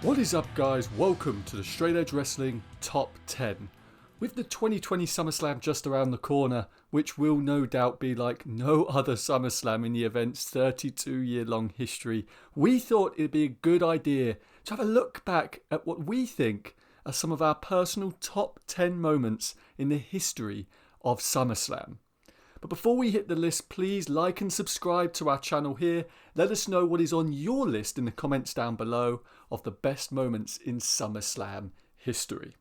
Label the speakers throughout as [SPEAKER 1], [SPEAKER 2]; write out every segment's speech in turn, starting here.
[SPEAKER 1] What is up, guys? Welcome to the Straight Edge Wrestling Top 10. With the 2020 SummerSlam just around the corner, which will no doubt be like no other SummerSlam in the event's 32-year-long history, we thought it'd be a good idea to have a look back at what we think are some of our personal top 10 moments in the history of SummerSlam. But before we hit the list, please like and subscribe to our channel here. Let us know what is on your list in the comments down below of the best moments in SummerSlam history.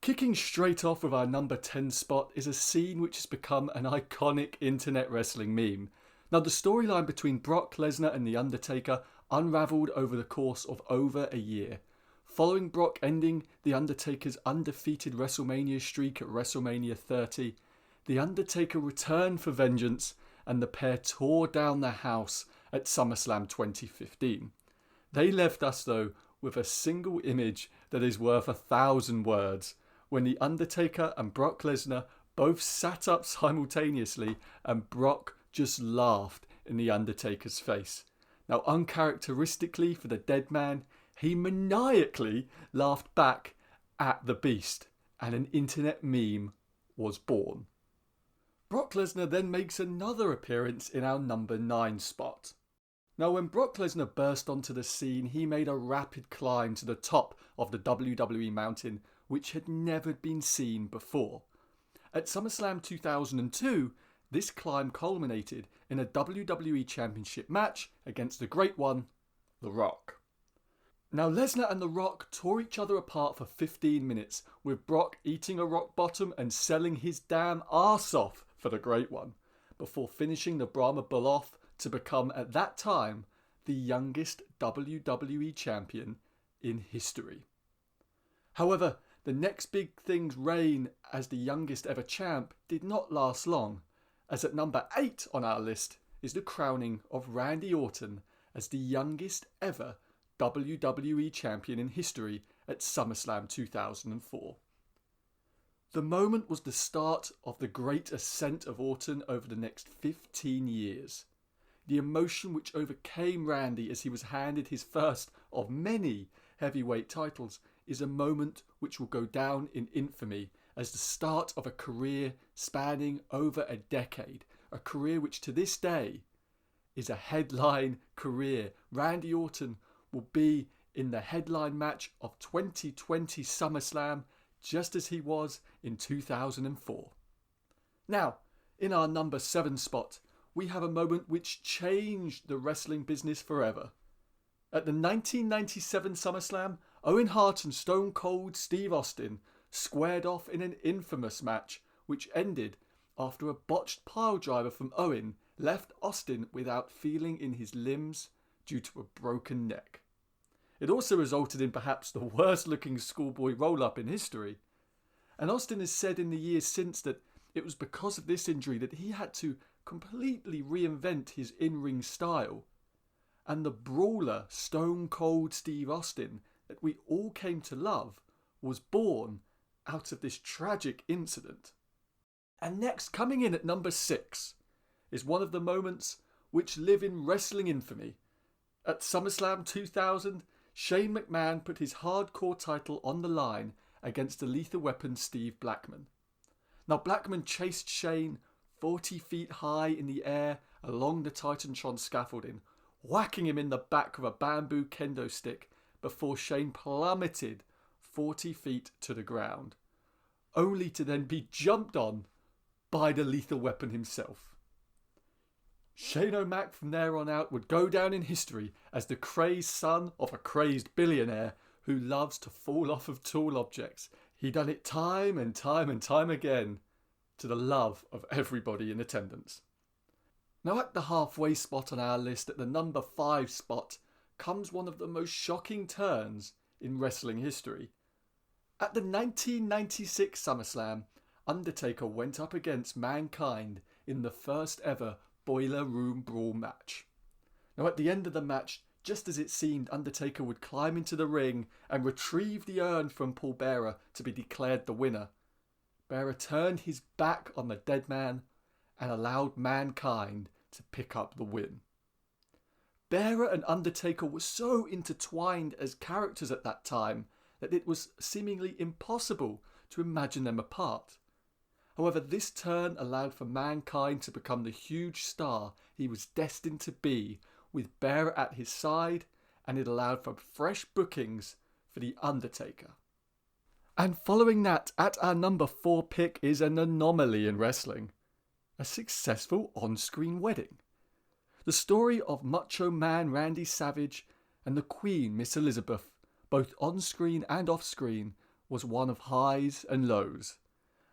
[SPEAKER 1] Kicking straight off with our number 10 spot is a scene which has become an iconic internet wrestling meme. Now, the storyline between Brock Lesnar and The Undertaker unravelled over the course of over a year. Following Brock ending The Undertaker's undefeated WrestleMania streak at WrestleMania 30, The Undertaker returned for vengeance and the pair tore down the house at SummerSlam 2015. They left us though with a single image that is worth 1,000 words, when The Undertaker and Brock Lesnar both sat up simultaneously and Brock just laughed in The Undertaker's face. Now, uncharacteristically for the dead man, he maniacally laughed back at the beast, and an internet meme was born. Brock Lesnar then makes another appearance in our number 9 spot. Now, when Brock Lesnar burst onto the scene, he made a rapid climb to the top of the WWE mountain, which had never been seen before. At SummerSlam 2002, this climb culminated in a WWE Championship match against the Great One, The Rock. Now, Lesnar and The Rock tore each other apart for 15 minutes, with Brock eating a rock bottom and selling his damn arse off for the Great One, before finishing the Brahma Bull off to become, at that time, the youngest WWE champion in history. However, the next big thing's reign as the youngest ever champ did not last long, as at number 8 on our list is the crowning of Randy Orton as the youngest ever WWE champion in history at SummerSlam 2004. The moment was the start of the great ascent of Orton over the next 15 years. The emotion which overcame Randy as he was handed his first of many heavyweight titles is a moment which will go down in infamy as the start of a career spanning over a decade, a career which to this day is a headline career. Randy Orton will be in the headline match of 2020 SummerSlam, just as he was in 2004. Now, in our number 7 spot, we have a moment which changed the wrestling business forever. At the 1997 SummerSlam, Owen Hart and Stone Cold Steve Austin squared off in an infamous match which ended after a botched piledriver from Owen left Austin without feeling in his limbs due to a broken neck. It also resulted in perhaps the worst looking schoolboy roll-up in history. And Austin has said in the years since that it was because of this injury that he had to completely reinvent his in-ring style. And the brawler Stone Cold Steve Austin that we all came to love was born out of this tragic incident. And next, coming in at number 6, is one of the moments which live in wrestling infamy. At SummerSlam 2000, Shane McMahon put his hardcore title on the line against the Lethal Weapon Steve Blackman. Now, Blackman chased Shane 40 feet high in the air along the Titantron scaffolding, whacking him in the back with a bamboo kendo stick before Shane plummeted 40 feet to the ground, only to then be jumped on by the Lethal Weapon himself. Shane O'Mac from there on out would go down in history as the crazed son of a crazed billionaire who loves to fall off of tall objects. He done it time and time and time again, to the love of everybody in attendance. Now, at the halfway spot on our list, at the number 5 spot, comes one of the most shocking turns in wrestling history. At the 1996 SummerSlam, Undertaker went up against Mankind in the first ever Boiler Room Brawl match. Now, at the end of the match, just as it seemed Undertaker would climb into the ring and retrieve the urn from Paul Bearer to be declared the winner, Bearer turned his back on the dead man and allowed Mankind to pick up the win. Bearer and Undertaker were so intertwined as characters at that time that it was seemingly impossible to imagine them apart. However, this turn allowed for Mankind to become the huge star he was destined to be, with Bearer at his side, and it allowed for fresh bookings for The Undertaker. And following that, at our number 4 pick is an anomaly in wrestling. A successful on-screen wedding. The story of Macho Man Randy Savage and the Queen Miss Elizabeth, both on-screen and off-screen, was one of highs and lows.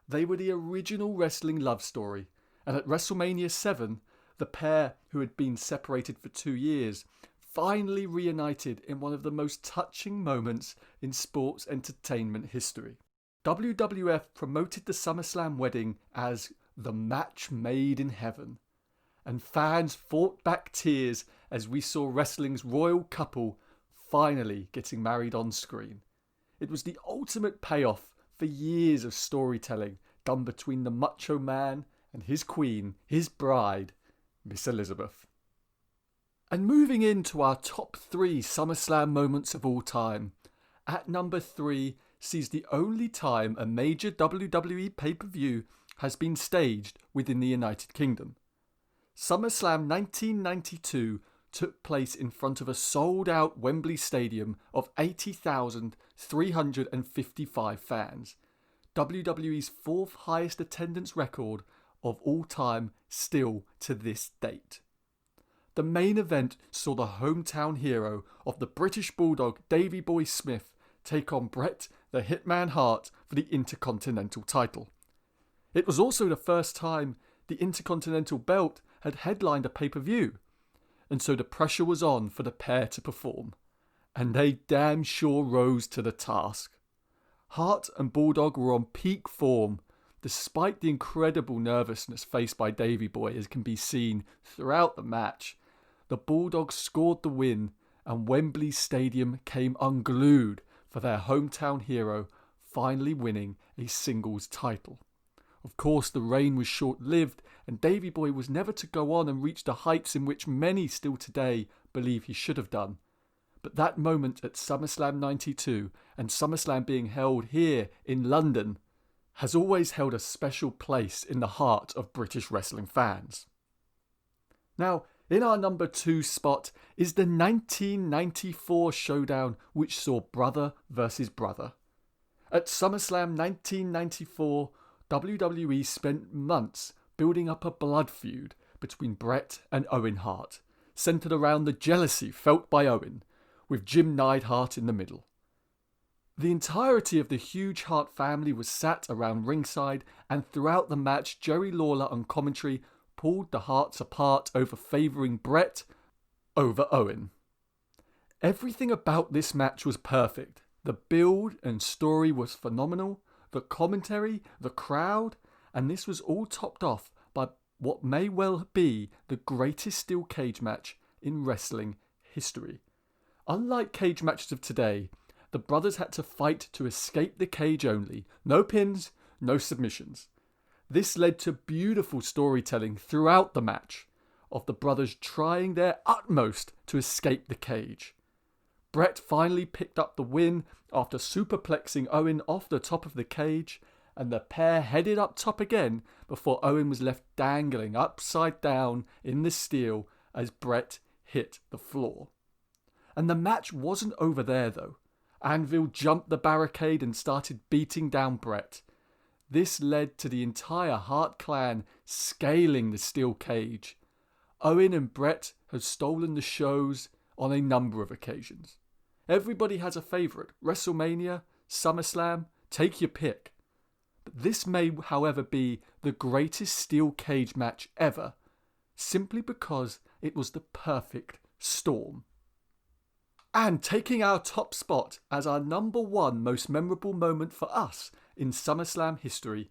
[SPEAKER 1] They were the original wrestling love story, and at WrestleMania 7, the pair, who had been separated for 2 years, finally reunited in one of the most touching moments in sports entertainment history. WWF promoted the SummerSlam wedding as the match made in heaven, and fans fought back tears as we saw wrestling's royal couple finally getting married on screen. It was the ultimate payoff for years of storytelling done between the Macho Man and his queen, his bride, Miss Elizabeth. And moving into our top 3 SummerSlam moments of all time, at number 3 sees the only time a major WWE pay-per-view has been staged within the United Kingdom. SummerSlam 1992 took place in front of a sold-out Wembley Stadium of 80,355 fans, WWE's 4th highest attendance record of all time still to this date. The main event saw the hometown hero of the British Bulldog, Davey Boy Smith, take on Bret the Hitman Hart for the Intercontinental title. It was also the first time the Intercontinental belt had headlined a pay-per-view, and so the pressure was on for the pair to perform, and they damn sure rose to the task. Hart and Bulldog were on peak form, despite the incredible nervousness faced by Davey Boy, as can be seen throughout the match. The Bulldogs scored the win, and Wembley Stadium came unglued for their hometown hero finally winning a singles title. Of course, the reign was short-lived, and Davey Boy was never to go on and reach the heights in which many still today believe he should have done. But that moment at SummerSlam 92, and SummerSlam being held here in London, has always held a special place in the heart of British wrestling fans. Now, in our number 2 spot is the 1994 showdown which saw brother versus brother. At SummerSlam 1994, WWE spent months building up a blood feud between Bret and Owen Hart, centered around the jealousy felt by Owen, with Jim Neidhart in the middle. The entirety of the huge Hart family was sat around ringside, and throughout the match, Jerry Lawler on commentary pulled the Harts apart over favouring Bret over Owen. Everything about this match was perfect. The build and story was phenomenal, the commentary, the crowd, and this was all topped off by what may well be the greatest steel cage match in wrestling history. Unlike cage matches of today, the brothers had to fight to escape the cage only. No pins, no submissions. This led to beautiful storytelling throughout the match, of the brothers trying their utmost to escape the cage. Bret finally picked up the win after superplexing Owen off the top of the cage, and the pair headed up top again before Owen was left dangling upside down in the steel as Bret hit the floor. And the match wasn't over there though. Anvil jumped the barricade and started beating down Bret. This led to the entire Hart clan scaling the steel cage. Owen and Bret have stolen the shows on a number of occasions. Everybody has a favourite. WrestleMania, SummerSlam, take your pick. But this may, however, be the greatest steel cage match ever, simply because it was the perfect storm. And taking our top spot as our number 1 most memorable moment for us in SummerSlam history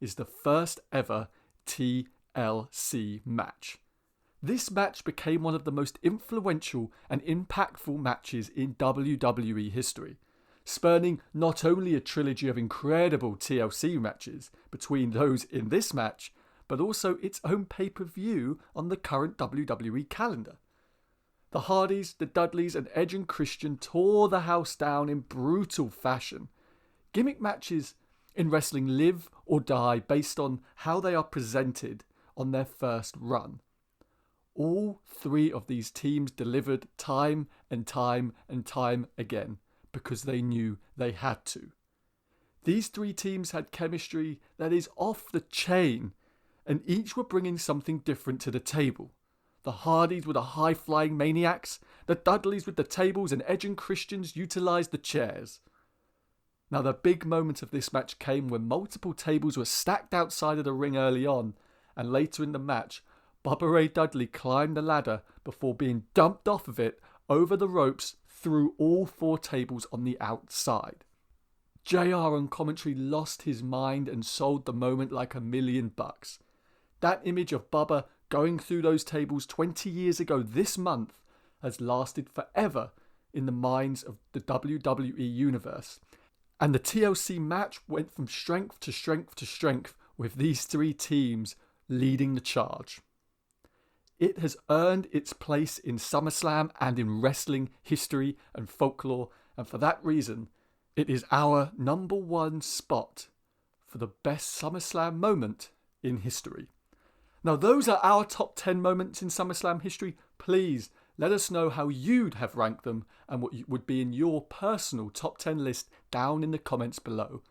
[SPEAKER 1] is the first ever TLC match. This match became one of the most influential and impactful matches in WWE history, spurning not only a trilogy of incredible TLC matches between those in this match, but also its own pay-per-view on the current WWE calendar. The Hardys, the Dudleys and Edge and Christian tore the house down in brutal fashion. Gimmick matches in wrestling live or die based on how they are presented on their first run. All three of these teams delivered time and time and time again because they knew they had to. These three teams had chemistry that is off the chain, and each were bringing something different to the table. The Hardys were the high-flying maniacs, the Dudleys with the tables, and Edge and Christians utilised the chairs. Now the big moment of this match came when multiple tables were stacked outside of the ring early on, and later in the match, Bubba Ray Dudley climbed the ladder before being dumped off of it over the ropes through all four tables on the outside. JR on commentary lost his mind and sold the moment like $1 million. That image of Bubba going through those tables 20 years ago this month has lasted forever in the minds of the WWE universe. And the TLC match went from strength to strength to strength with these three teams leading the charge. It has earned its place in SummerSlam and in wrestling history and folklore, and for that reason, it is our number one spot for the best SummerSlam moment in history. Now, those are our top 10 moments in SummerSlam history. Please let us know how you'd have ranked them and what would be in your personal top 10 list down in the comments below.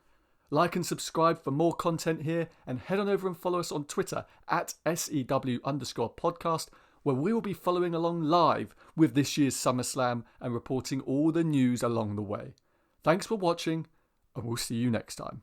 [SPEAKER 1] Like and subscribe for more content here, and head on over and follow us on Twitter at SEW_podcast, where we will be following along live with this year's SummerSlam and reporting all the news along the way. Thanks for watching, and we'll see you next time.